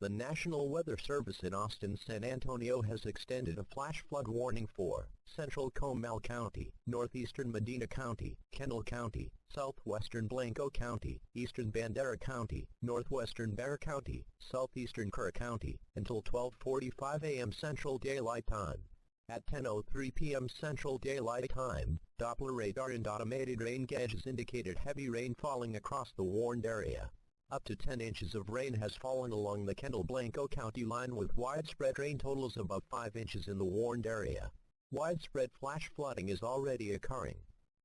The National Weather Service in Austin-San Antonio has extended a flash flood warning for central Comal County, northeastern Medina County, Kendall County, southwestern Blanco County, eastern Bandera County, northwestern Bexar County, southeastern Kerr County, until 12:45 a.m. Central Daylight Time. At 10:03 p.m. Central Daylight Time, Doppler radar and automated rain gauges indicated heavy rain falling across the warned area. Up to 10 inches of rain has fallen along the Kendall-Blanco County line, with widespread rain totals above 5 inches in the warned area. Widespread flash flooding is already occurring.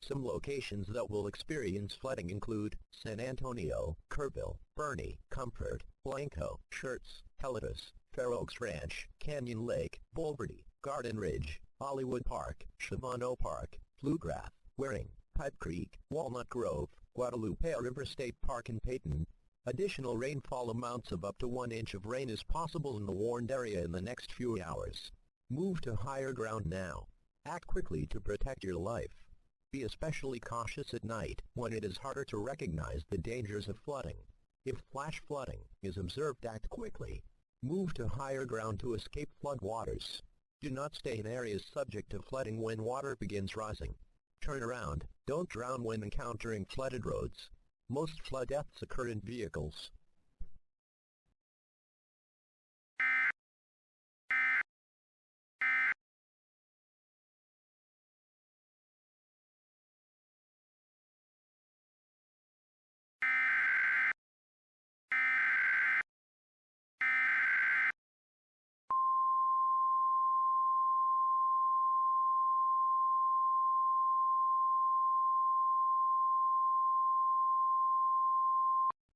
Some locations that will experience flooding include San Antonio, Kerrville, Burney, Comfort, Blanco, Schertz, Helotes, Fair Oaks Ranch, Canyon Lake, Bulverde, Garden Ridge, Hollywood Park, Shavano Park, Pflugrath, Waring, Pipe Creek, Walnut Grove, Guadalupe River State Park and Peyton. Additional rainfall amounts of up to 1 inch of rain is possible in the warned area in the next few hours. Move to higher ground now. Act quickly to protect your life. Be especially cautious at night, when it is harder to recognize the dangers of flooding. If flash flooding is observed, act quickly. Move to higher ground to escape flood waters. Do not stay in areas subject to flooding when water begins rising. Turn around. Don't drown when encountering flooded roads. Most flood deaths occur in vehicles.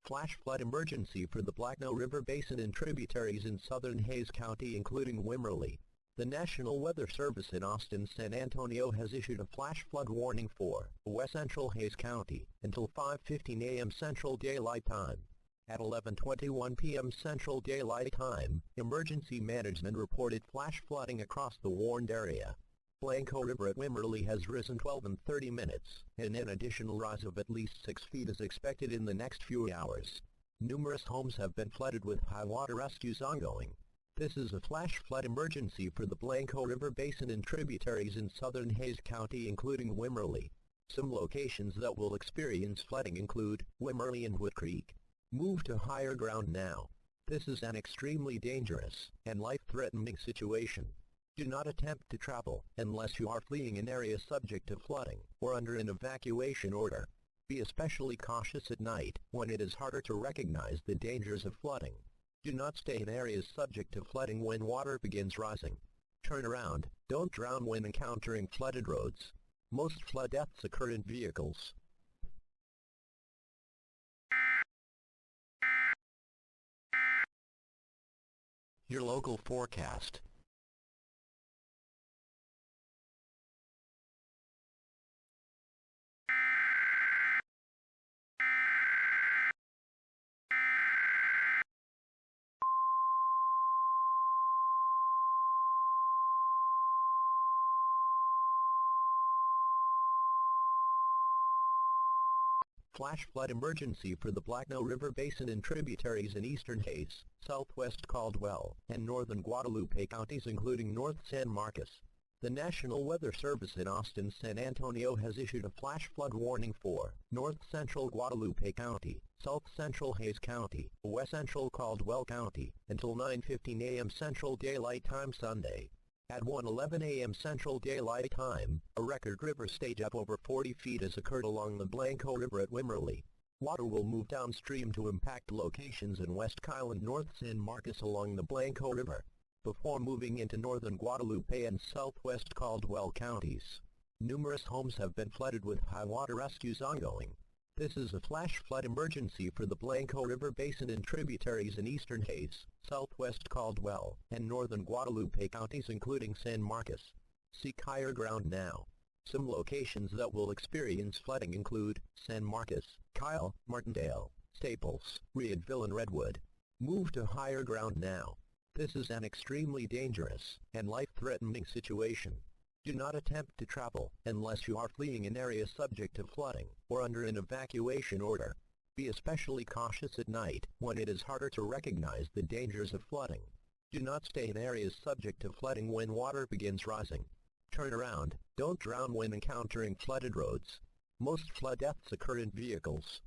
Flash flood emergency for the Blackno River Basin and tributaries in southern Hays County, including Wimberly. The National Weather Service in Austin-San Antonio has issued a flash flood warning for west central Hays County until 5:15 a.m. Central Daylight Time. At 11:21 p.m. Central Daylight Time, emergency management reported flash flooding across the warned area. Blanco River at Wimberly has risen 12 and 30 minutes, and an additional rise of at least 6 feet is expected in the next few hours. Numerous homes have been flooded, with high water rescues ongoing. This is a flash flood emergency for the Blanco River Basin and tributaries in southern Hays County, including Wimberly. Some locations that will experience flooding include Wimberly and Wood Creek. Move to higher ground now. This is an extremely dangerous and life-threatening situation. Do not attempt to travel unless you are fleeing an area subject to flooding or under an evacuation order. Be especially cautious at night, when it is harder to recognize the dangers of flooding. Do not stay in areas subject to flooding when water begins rising. Turn around. Don't drown when encountering flooded roads. Most flood deaths occur in vehicles. Your local forecast. Flash flood emergency for the Blackno River Basin and tributaries in eastern Hays, southwest Caldwell, and northern Guadalupe counties, including North San Marcos. The National Weather Service in Austin-San Antonio has issued a flash flood warning for north central Guadalupe County, south central Hays County, west central Caldwell County, until 9:15 a.m. Central Daylight Time Sunday. At 1:11 a.m. Central Daylight Time, a record river stage up over 40 feet has occurred along the Blanco River at Wimberly. Water will move downstream to impact locations in West Kyle and North San Marcos along the Blanco River, before moving into northern Guadalupe and southwest Caldwell counties. Numerous homes have been flooded, with high water rescues ongoing. This is a flash flood emergency for the Blanco River Basin and tributaries in eastern Hays, southwest Caldwell, and northern Guadalupe counties, including San Marcos. Seek higher ground now. Some locations that will experience flooding include San Marcos, Kyle, Martindale, Staples, Reedville, and Redwood. Move to higher ground now. This is an extremely dangerous and life-threatening situation. Do not attempt to travel unless you are fleeing an area subject to flooding or under an evacuation order. Be especially cautious at night, when it is harder to recognize the dangers of flooding. Do not stay in areas subject to flooding when water begins rising. Turn around, don't drown when encountering flooded roads. Most flood deaths occur in vehicles.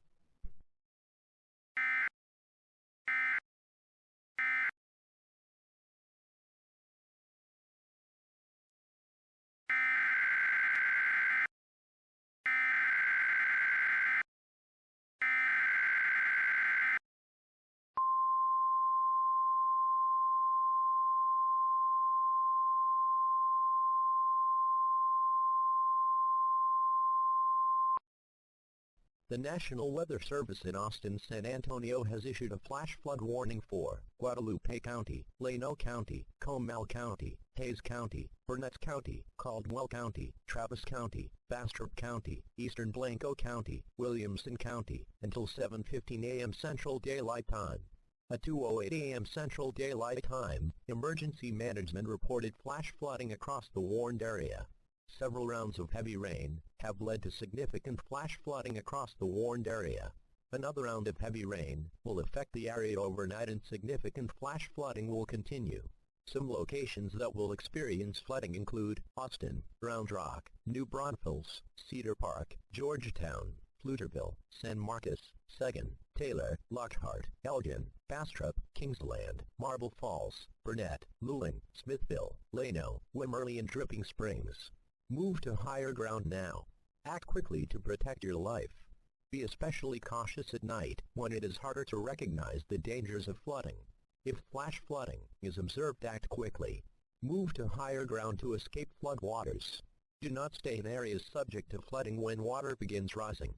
The National Weather Service in Austin-San Antonio has issued a flash flood warning for Guadalupe County, Llano County, Comal County, Hays County, Burnett County, Caldwell County, Travis County, Bastrop County, Eastern Blanco County, Williamson County, until 7:15 a.m. Central Daylight Time. At 2:08 a.m. Central Daylight Time, Emergency Management reported flash flooding across the warned area. Several rounds of heavy rain have led to significant flash flooding across the warned area. Another round of heavy rain will affect the area overnight and significant flash flooding will continue. Some locations that will experience flooding include Austin, Round Rock, New Braunfels, Cedar Park, Georgetown, Pflugerville, San Marcos, Seguin, Taylor, Lockhart, Elgin, Bastrop, Kingsland, Marble Falls, Burnett, Luling, Smithville, Llano, Wimberly and Dripping Springs. Move to higher ground now. Act quickly to protect your life. Be especially cautious at night, when it is harder to recognize the dangers of flooding. If flash flooding is observed, act quickly. Move to higher ground to escape flood waters. Do not stay in areas subject to flooding when water begins rising.